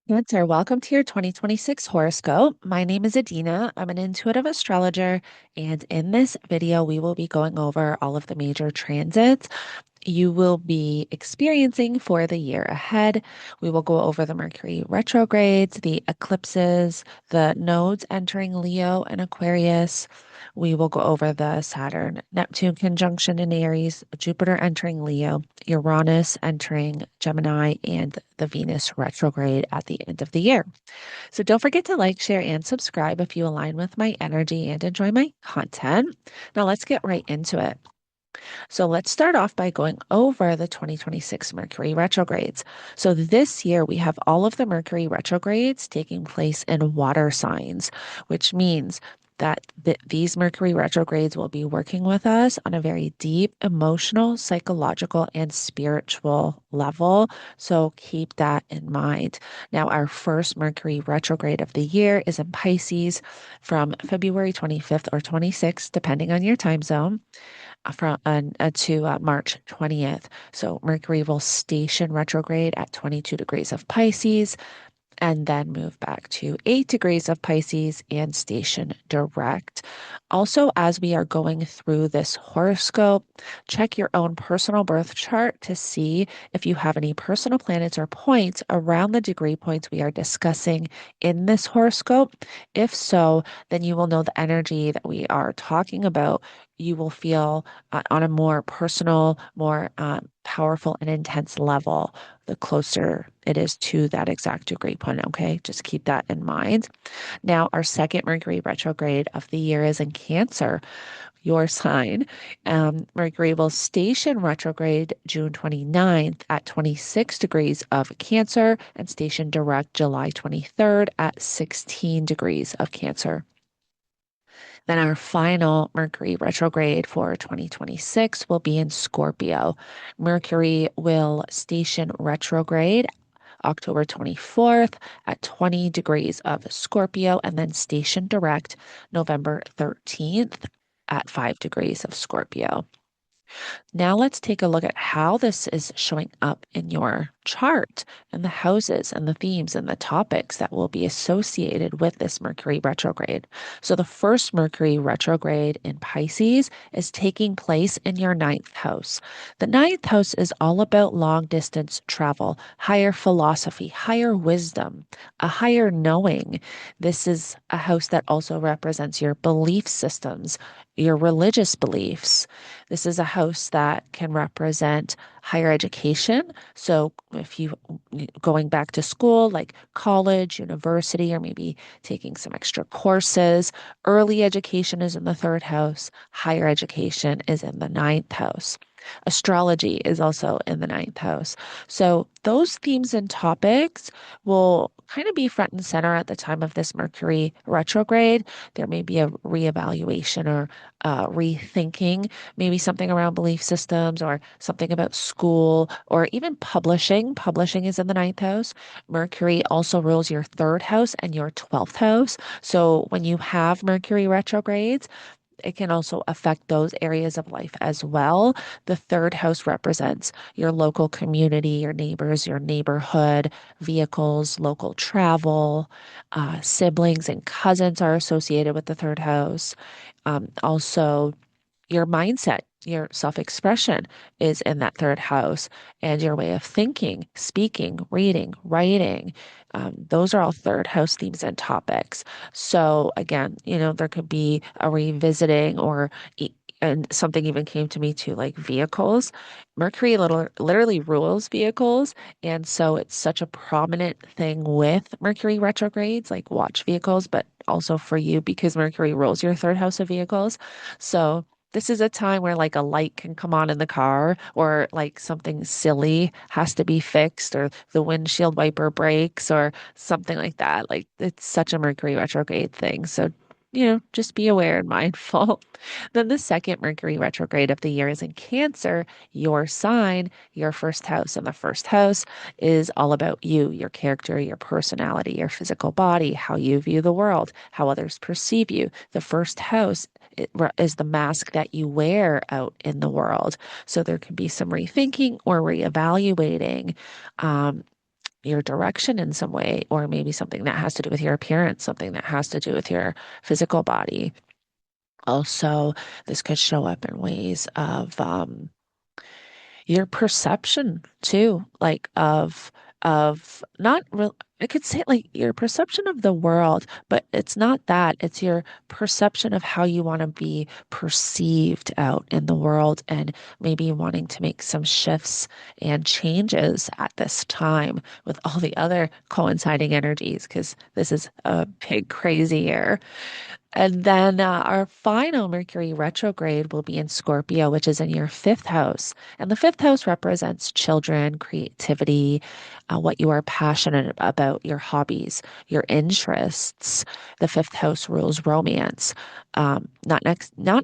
Cancer, welcome to your 2026 horoscope. My name is Adina. I'm an intuitive astrologer, and in this video, we will be going over all of the major transits you will be experiencing for the year ahead. We will go over the Mercury retrogrades, the eclipses, the nodes entering Leo and Aquarius. We will go over the Saturn Neptune conjunction in Aries, Jupiter entering Leo, Uranus entering Gemini, and the Venus retrograde at the end of the year. So don't forget to like, share, and subscribe if you align with my energy and enjoy my content. Now let's get right into it. So let's start off by going over the 2026 Mercury retrogrades. So this year we have all of the Mercury retrogrades taking place in water signs, which means that these Mercury retrogrades will be working with us on a very deep emotional, psychological, and spiritual level. So keep that in mind. Now, our first Mercury retrograde of the year is in Pisces from February 25th or 26th, depending on your time zone to March 20th. So Mercury will station retrograde at 22 degrees of Pisces and then move back to 8 degrees of Pisces and station direct. Also, as we are going through this horoscope, check your own personal birth chart to see if you have any personal planets or points around the degree points we are discussing in this horoscope. If so, then you will know the energy that we are talking about. You will feel on a more personal, more powerful and intense level the closer it is to that exact degree point. Okay, just keep that in mind. Now, our second Mercury retrograde of the year is in Cancer, your sign. Mercury will station retrograde June 29th at 26 degrees of Cancer and station direct July 23rd at 16 degrees of Cancer. Then our final Mercury retrograde for 2026 will be in Scorpio. Mercury will station retrograde October 24th at 20 degrees of Scorpio and then station direct November 13th at 5 degrees of Scorpio. Now let's take a look at how this is showing up in your chart and the houses and the themes and the topics that will be associated with this Mercury retrograde. So the first Mercury retrograde in Pisces is taking place in your ninth house. The ninth house is all about long distance travel, higher philosophy, higher wisdom, a higher knowing. This is a house that also represents your belief systems, your religious beliefs. This is a house that can represent higher education. So if you going back to school, like college, university, or maybe taking some extra courses, early education is in the third house, higher education is in the ninth house. Astrology is also in the ninth house. So those themes and topics will kind of be front and center at the time of this Mercury retrograde. There may be a reevaluation or rethinking, maybe something around belief systems or something about school or even publishing. Publishing is in the ninth house. Mercury also rules your third house and your 12th house. So when you have Mercury retrogrades, it can also affect those areas of life as well. The third house represents your local community, your neighbors, your neighborhood, vehicles, local travel, siblings and cousins are associated with the third house. Also, your mindset, your self-expression is in that third house, and your way of thinking, speaking, reading, writing. Those are all third house themes and topics. So again, there could be a revisiting and something even came to me too, like vehicles. Mercury literally rules vehicles. And so it's such a prominent thing with Mercury retrogrades, like watch vehicles, but also for you because Mercury rules your third house of vehicles. So this is a time where like a light can come on in the car or like something silly has to be fixed or the windshield wiper breaks or something like that. Like it's such a Mercury retrograde thing. So, just be aware and mindful. Then the second Mercury retrograde of the year is in Cancer, your sign, your first house. And the first house is all about you, your character, your personality, your physical body, how you view the world, how others perceive you. The first house is the mask that you wear out in the world. So there can be some rethinking or reevaluating. Um, your direction in some way, or maybe something that has to do with your appearance, something that has to do with your physical body. Also, this could show up in ways of your perception too, like of not real. I could say like your perception of the world, but it's not that. It's your perception of how you want to be perceived out in the world, and maybe wanting to make some shifts and changes at this time with all the other coinciding energies, because this is a big, crazy year. And then our final Mercury retrograde will be in Scorpio, which is in your fifth house. And the fifth house represents children, creativity, what you are passionate about, your hobbies, your interests. The fifth house rules romance. Not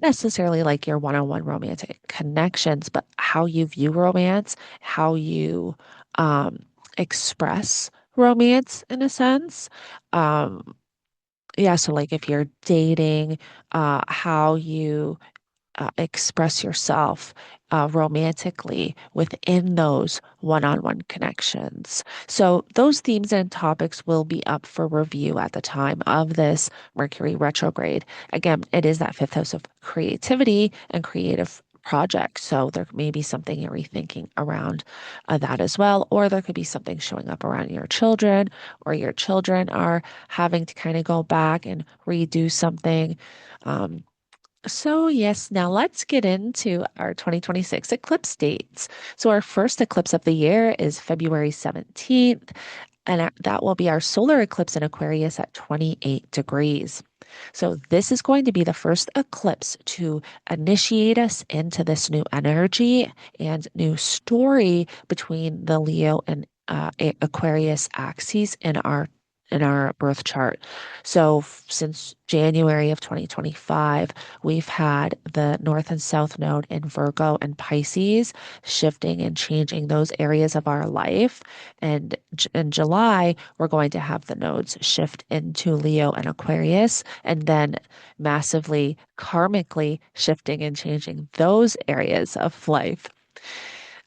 necessarily like your one-on-one romantic connections, but how you view romance, how you um, express romance in a sense. Um, yeah, so like if you're dating, how you express yourself romantically within those one-on-one connections. So those themes and topics will be up for review at the time of this Mercury retrograde. Again, it is that fifth house of creativity and creative projects. So there may be something you're rethinking around that as well, or there could be something showing up around your children, or your children are having to kind of go back and redo something. Um, so, yes, now let's get into our 2026 eclipse dates. So, our first eclipse of the year is February 17th, and that will be our solar eclipse in Aquarius at 28 degrees. So, this is going to be the first eclipse to initiate us into this new energy and new story between the Leo and Aquarius axes in our birth chart. So since January of 2025, we've had the North and South node in Virgo and Pisces shifting and changing those areas of our life. And in July, we're going to have the nodes shift into Leo and Aquarius, and then massively karmically shifting and changing those areas of life.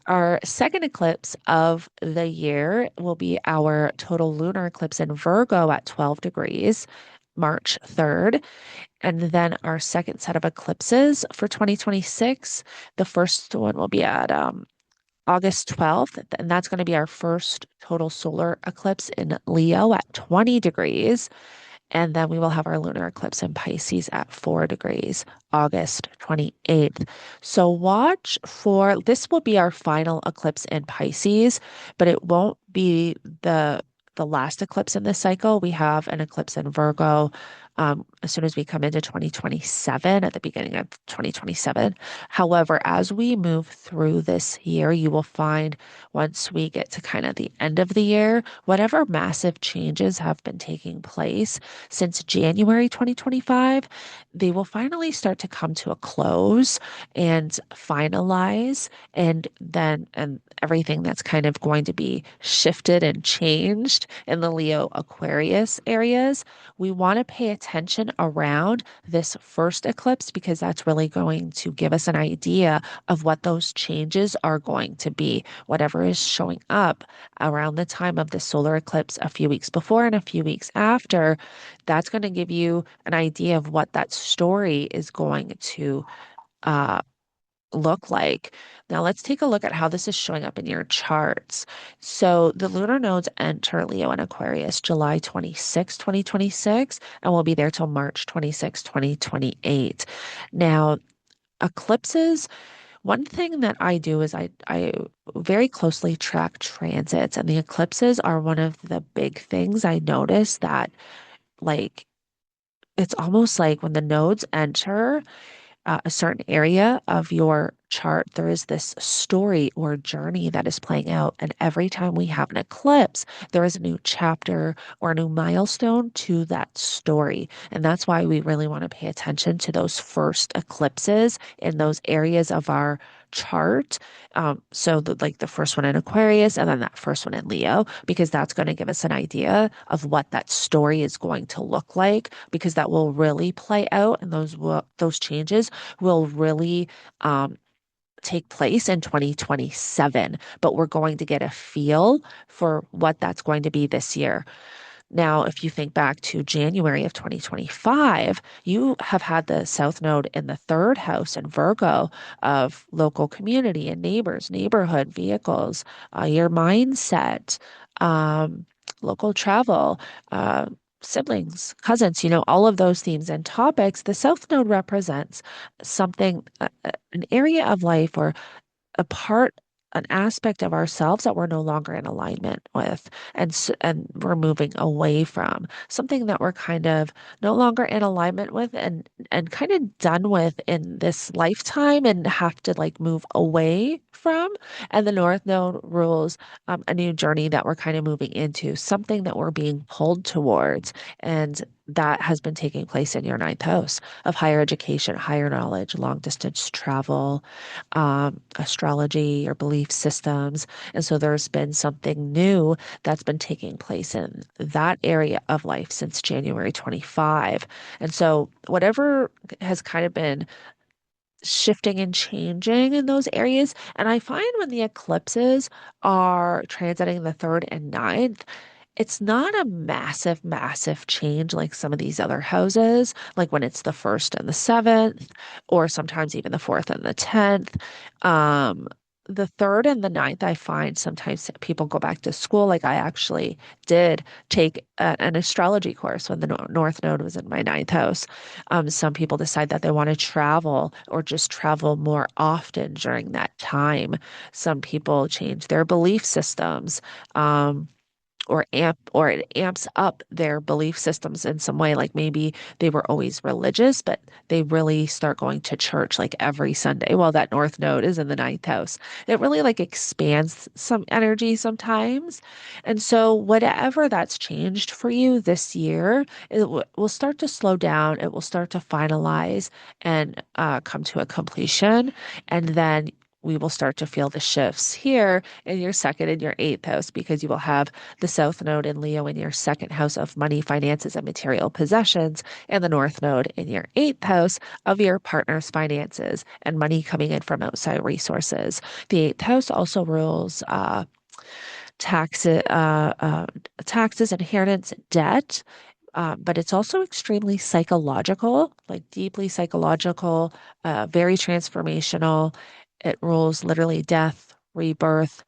Our second eclipse of the year will be our total lunar eclipse in Virgo at 12 degrees, March 3rd. And then our second set of eclipses for 2026, the first one will be at August 12th, and that's going to be our first total solar eclipse in Leo at 20 degrees. And then we will have our lunar eclipse in Pisces at 4 degrees, August 28th. So watch for this will be our final eclipse in Pisces, but it won't be the last eclipse in this cycle. We have an eclipse in Virgo as soon as we come into 2027, at the beginning of 2027. However, as we move through this year, you will find once we get to kind of the end of the year, whatever massive changes have been taking place since January 2025, they will finally start to come to a close and finalize, and everything that's kind of going to be shifted and changed in the Leo Aquarius areas. We want to pay attention around this first eclipse because that's really going to give us an idea of what those changes are going to be. Whatever is showing up around the time of the solar eclipse a few weeks before and a few weeks after, that's going to give you an idea of what that story is going to uh, look like. Now, let's take a look at how this is showing up in your charts. So, the lunar nodes enter Leo and Aquarius July 26, 2026, and will be there till March 26, 2028. Now, eclipses, one thing that I do is I very closely track transits, and the eclipses are one of the big things I notice that, like, it's almost like when the nodes enter a certain area of your chart, there is this story or journey that is playing out. And every time we have an eclipse, there is a new chapter or a new milestone to that story. And that's why we really want to pay attention to those first eclipses in those areas of our chart. So like the first one in Aquarius and then that first one in Leo, because that's going to give us an idea of what that story is going to look like, because that will really play out, and those changes will really take place in 2027, but we're going to get a feel for what that's going to be this year. Now, if you think back to January of 2025, you have had the South Node in the third house in Virgo of local community and neighbors, neighborhood, vehicles, your mindset, um, local travel, uh, siblings, cousins, all of those themes and topics. The South Node represents something, an area of life or a part, an aspect of ourselves that we're no longer in alignment with, and we're moving away from something that we're kind of no longer in alignment with, and kind of done with in this lifetime, and have to like move away from. And the North Node rules a new journey that we're kind of moving into, something that we're being pulled towards, and that has been taking place in your ninth house of higher education, higher knowledge, long distance travel, astrology or belief systems. And so there's been something new that's been taking place in that area of life since January 25. And so whatever has kind of been shifting and changing in those areas. And I find when the eclipses are transiting the third and ninth, it's not a massive, massive change like some of these other houses, like when it's the first and the seventh, or sometimes even the fourth and the 10th. Um, the third and the ninth, I find sometimes people go back to school. Like I actually did take an astrology course when the North Node was in my ninth house. Some people decide that they want to travel or just travel more often during that time. Some people change their belief systems. Or it amps up their belief systems in some way. Like maybe they were always religious, but they really start going to church like every Sunday. Well, that North Node is in the ninth house. It really like expands some energy sometimes. And so whatever that's changed for you this year, it will start to slow down. It will start to finalize and come to a completion. And then we will start to feel the shifts here in your second and your eighth house, because you will have the South Node in Leo in your second house of money, finances, and material possessions, and the North Node in your eighth house of your partner's finances and money coming in from outside resources. The eighth house also rules taxes, taxes, inheritance, debt. But it's also extremely psychological, like deeply psychological, very transformational. It rules literally death, rebirth,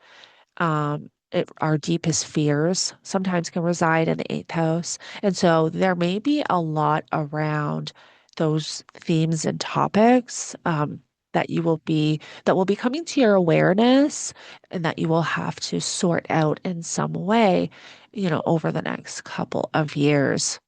our deepest fears sometimes can reside in the eighth house. And so there may be a lot around those themes and topics that will be coming to your awareness, and that you will have to sort out in some way, over the next couple of years.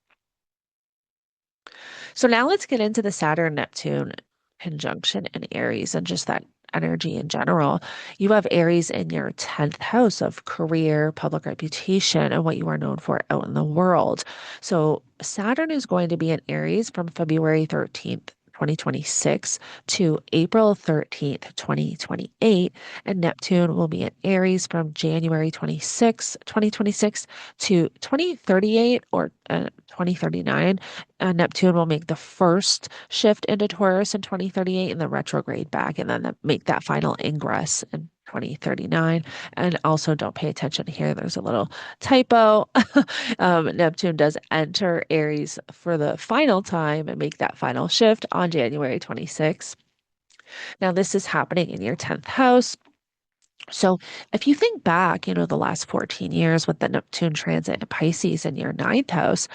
So now let's get into the Saturn Neptune conjunction in Aries and just that energy in general. You have Aries in your 10th house of career, public reputation, and what you are known for out in the world. So Saturn is going to be in Aries from February 13th. 2026 to April 13th, 2028, and Neptune will be in Aries from January 26th, 2026 to 2038 or 2039. Neptune will make the first shift into Taurus in 2038 and the retrograde back, and then make that final ingress in 2039. And also, don't pay attention here. There's a little typo. Neptune does enter Aries for the final time and make that final shift on January 26th. Now, this is happening in your 10th house. So if you think back, the last 14 years with the Neptune transit in Pisces in your ninth house,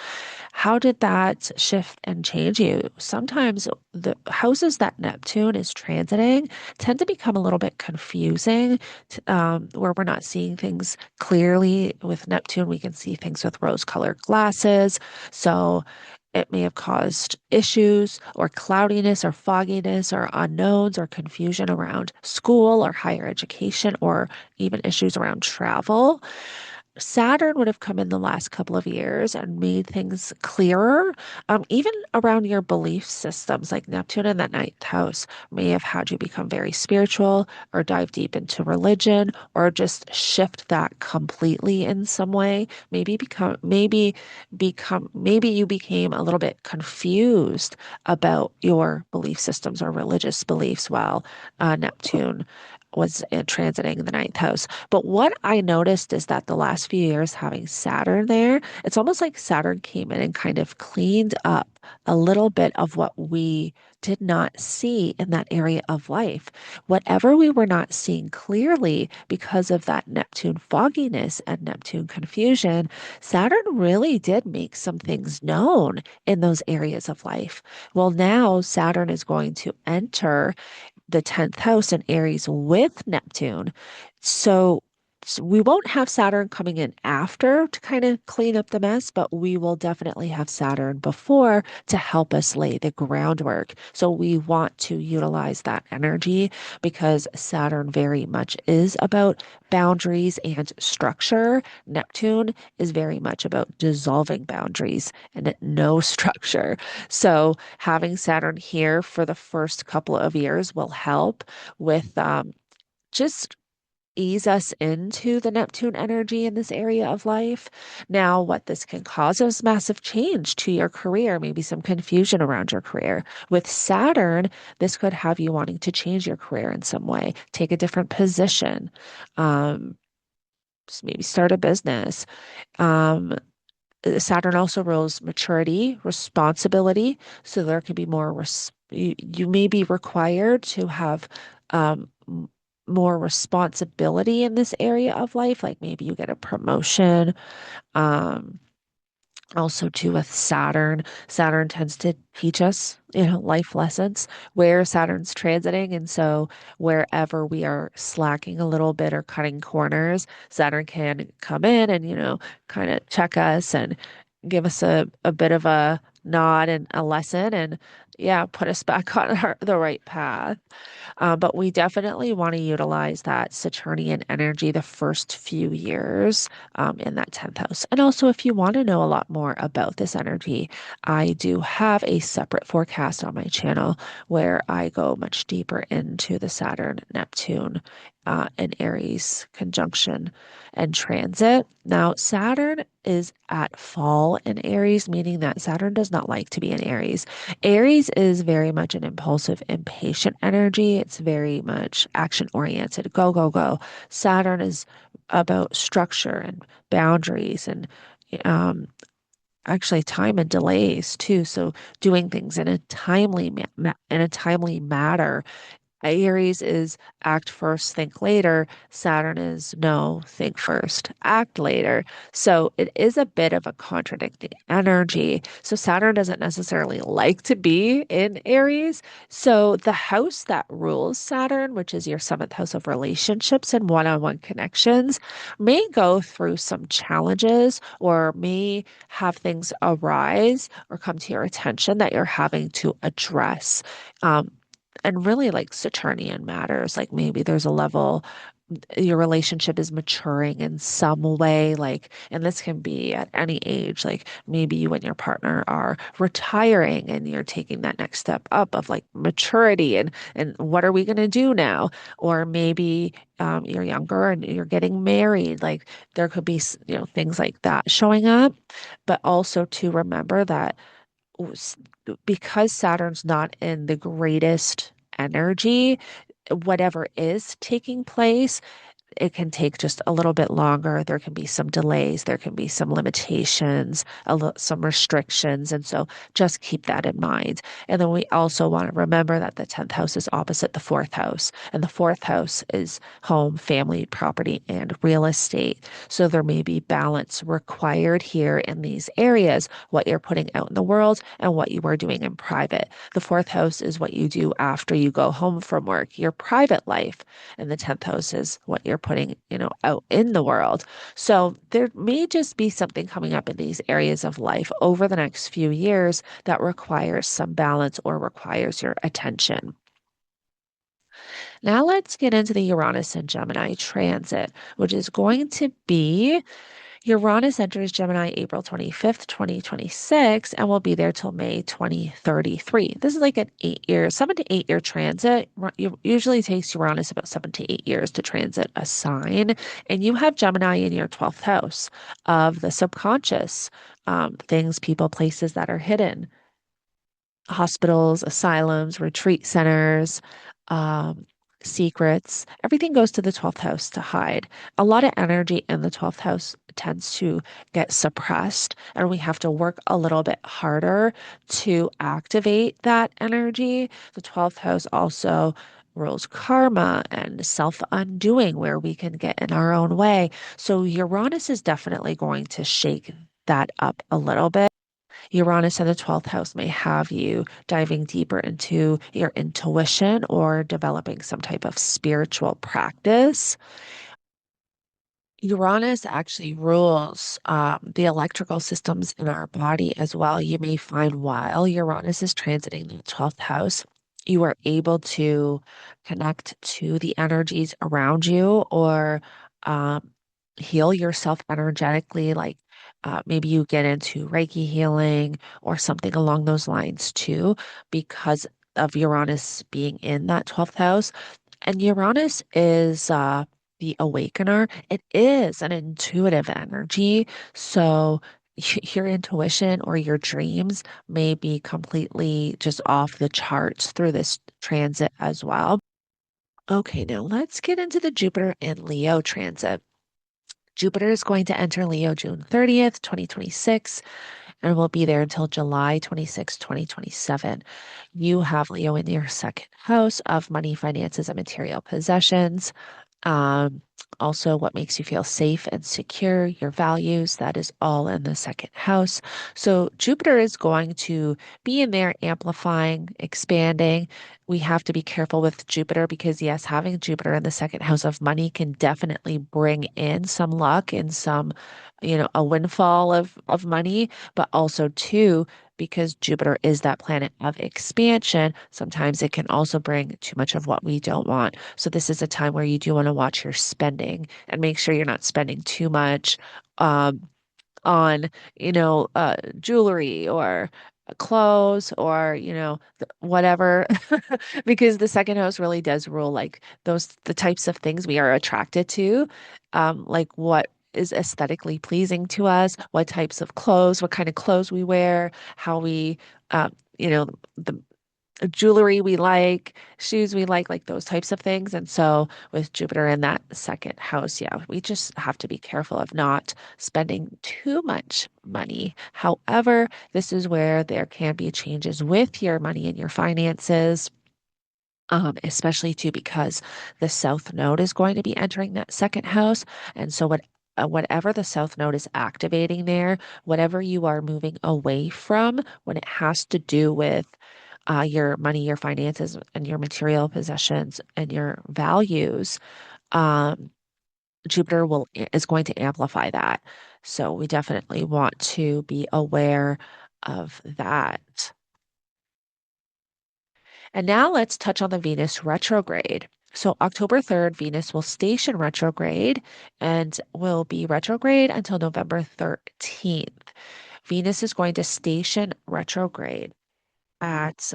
how did that shift and change you? Sometimes the houses that Neptune is transiting tend to become a little bit confusing, where we're not seeing things clearly. With Neptune, we can see things with rose-colored glasses. So it may have caused issues or cloudiness or fogginess or unknowns or confusion around school or higher education, or even issues around travel. Saturn would have come in the last couple of years and made things clearer, even around your belief systems, like Neptune in that ninth house may have had you become very spiritual or dive deep into religion or just shift that completely in some way. Maybe you became a little bit confused about your belief systems or religious beliefs while Neptune was transiting the ninth house. But what I noticed is that the last few years having Saturn there, it's almost like Saturn came in and kind of cleaned up a little bit of what we did not see in that area of life. Whatever we were not seeing clearly because of that Neptune fogginess and Neptune confusion, Saturn really did make some things known in those areas of life. Well, now Saturn is going to enter the 10th house in Aries with Neptune. So, so we won't have Saturn coming in after to kind of clean up the mess, but we will definitely have Saturn before to help us lay the groundwork. So we want to utilize that energy because Saturn very much is about boundaries and structure. Neptune is very much about dissolving boundaries and no structure. So having Saturn here for the first couple of years will help with just ease us into the Neptune energy in this area of life. Now, what this can cause is massive change to your career, maybe some confusion around your career. With Saturn, this could have you wanting to change your career in some way, take a different position, um, maybe start a business. Um, Saturn also rules maturity, responsibility. So there can be you may be required to have more responsibility in this area of life. Like maybe you get a promotion. Um, Also, too, with Saturn, Saturn tends to teach us, life lessons where Saturn's transiting. And so, wherever we are slacking a little bit or cutting corners, Saturn can come in and, kind of check us and give us a bit of a nod and a lesson and, yeah, put us back on the right path. But we definitely want to utilize that Saturnian energy the first few years in that 10th house. And also, if you want to know a lot more about this energy, I do have a separate forecast on my channel where I go much deeper into the Saturn, Neptune, and Aries conjunction and transit. Now, Saturn is at fall in Aries, meaning that Saturn does not like to be in Aries. Aries is very much an impulsive, impatient energy. It's very much action oriented. Go, go, go. Saturn is about structure and boundaries and um, actually time and delays too. So doing things in a timely manner. Aries is act first, think later. Saturn is no, think first, act later. So it is a bit of a contradicting energy. So Saturn doesn't necessarily like to be in Aries. So the house that rules Saturn, which is your seventh house of relationships and one-on-one connections, may go through some challenges or may have things arise or come to your attention that you're having to address. Um, and really like Saturnian matters. Like maybe there's a level your relationship is maturing in some way, like, and this can be at any age, like maybe you and your partner are retiring and you're taking that next step up of like maturity and what are we going to do now? Or maybe you're younger and you're getting married. Like there could be, things like that showing up, but also to remember that s- because Saturn's not in the greatest energy, whatever is taking place it can take just a little bit longer. There can be some delays, there can be some limitations, some restrictions. And so just keep that in mind. And then we also want to remember that the 10th house is opposite the fourth house. And the fourth house is home, family, property, and real estate. So there may be balance required here in these areas, what you're putting out in the world and what you are doing in private. The fourth house is what you do after you go home from work, your private life, and the 10th house is what you're putting, out in the world. So there may just be something coming up in these areas of life over the next few years that requires some balance or requires your attention. Now let's get into the Uranus and Gemini transit, which is going to be Uranus enters Gemini April 25th, 2026, and will be there till May 2033. This is like an 8 year, 7 to 8 year transit. Usually takes Uranus about 7 to 8 years to transit a sign. And you have Gemini in your 12th house of the subconscious, things, people, places that are hidden, hospitals, asylums, retreat centers, um, secrets. Everything goes to the 12th house to hide. A lot of energy in the 12th house tends to get suppressed, and we have to work a little bit harder to activate that energy. The 12th house also rules karma and self-undoing, where we can get in our own way. So Uranus is definitely going to shake that up a little bit. Uranus in the 12th house may have you diving deeper into your intuition or developing some type of spiritual practice. Uranus actually rules the electrical systems in our body as well. You may find while Uranus is transiting the 12th house, you are able to connect to the energies around you or um, heal yourself energetically. Like maybe you get into Reiki healing or something along those lines too, because of Uranus being in that 12th house. And Uranus is the awakener. It is an intuitive energy. So your intuition or your dreams may be completely just off the charts through this transit as well. Okay, now let's get into the Jupiter and Leo transit. Jupiter is going to enter Leo June 30th, 2026, and will be there until July 26th, 2027. You have Leo in your second house of money, finances, and material possessions. Um, Also, what makes you feel safe and secure, your values, that is all in the second house. So, Jupiter is going to be in there amplifying, expanding. We have to be careful with Jupiter because, yes, having Jupiter in the second house of money can definitely bring in some luck and some, a windfall of money, but also, too, because Jupiter is that planet of expansion, sometimes it can also bring too much of what we don't want. So this is a time where you do want to watch your spending and make sure you're not spending too much um, on, jewelry or clothes or, whatever, because the second house really does rule like the types of things we are attracted to, like what is aesthetically pleasing to us, what types of clothes, what kind of clothes we wear, how we, um, the jewelry we like, shoes we like those types of things. And so with Jupiter in that second house, yeah, we just have to be careful of not spending too much money. However, this is where there can be changes with your money and your finances. Especially too because the South Node is going to be entering that second house, and so whatever the South Node is activating there, whatever you are moving away from, when it has to do with your money, your finances, and your material possessions and your values, um, Jupiter is going to amplify that. So we definitely want to be aware of that. And now let's touch on the Venus retrograde. So October 3rd, Venus will station retrograde and will be retrograde until November 13th. Venus is going to station retrograde at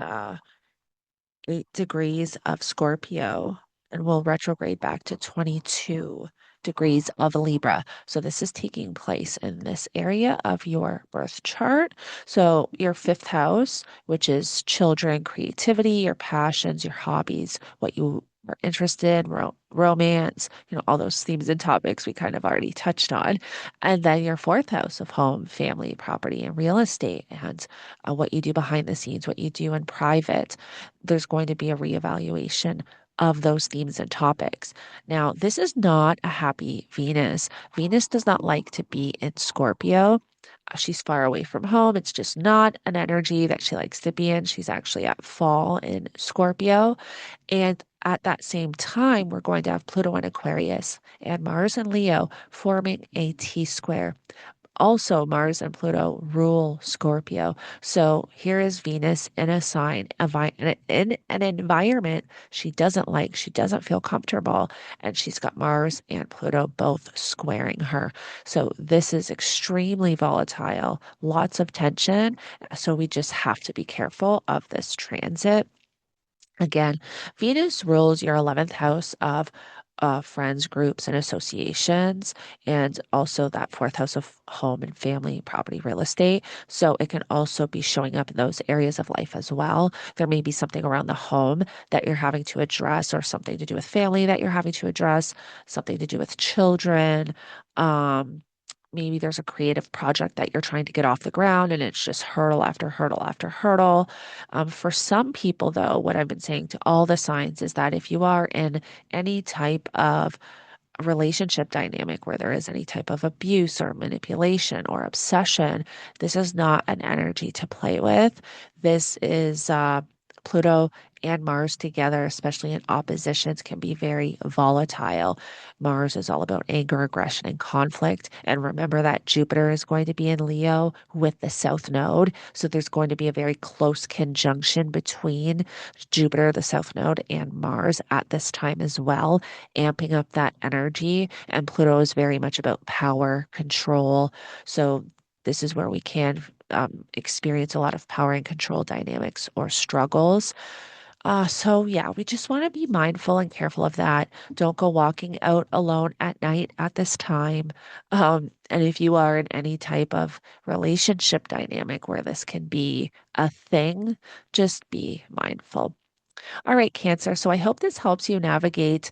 8 degrees of Scorpio and will retrograde back to 22 degrees of Libra. So this is taking place in this area of your birth chart. So your fifth house, which is children, creativity, your passions, your hobbies, what you are interested in, romance, all those themes and topics we kind of already touched on. And then your fourth house of home, family, property, and real estate, and what you do behind the scenes, what you do in private. There's going to be a reevaluation of those themes and topics. Now, this is not a happy Venus. Venus does not like to be in Scorpio. She's far away from home. It's just not an energy that she likes to be in. She's actually at fall in Scorpio. And at that same time, we're going to have Pluto in Aquarius and Mars and Leo forming a T square. Also, Mars and Pluto rule Scorpio. So here is Venus in a sign, in an environment she doesn't like, she doesn't feel comfortable, and she's got Mars and Pluto both squaring her. So this is extremely volatile, lots of tension. So we just have to be careful of this transit. Again, Venus rules your 11th house of friends, groups, and associations, and also that fourth house of home and family, property, real estate. So it can also be showing up in those areas of life as well. There may be something around the home that you're having to address, or something to do with family that you're having to address, something to do with children. Um, Maybe there's a creative project that you're trying to get off the ground and it's just hurdle after hurdle after hurdle. For some people, though, what I've been saying to all the signs is that if you are in any type of relationship dynamic where there is any type of abuse or manipulation or obsession, this is not an energy to play with. This is Pluto and Mars together, especially in oppositions, can be very volatile. Mars is all about anger, aggression, and conflict. And remember that Jupiter is going to be in Leo with the South Node. So there's going to be a very close conjunction between Jupiter, the South Node, and Mars at this time as well, amping up that energy. And Pluto is very much about power, control. So this is where we can experience a lot of power and control dynamics or struggles. So yeah, we just want to be mindful and careful of that. Don't go walking out alone at night at this time. And if you are in any type of relationship dynamic where this can be a thing, just be mindful. All right, Cancer. So I hope this helps you navigate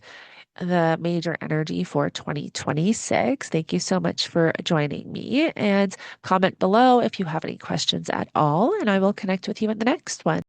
the major energy for 2026. Thank you so much for joining me, and comment below if you have any questions at all, and I will connect with you in the next one.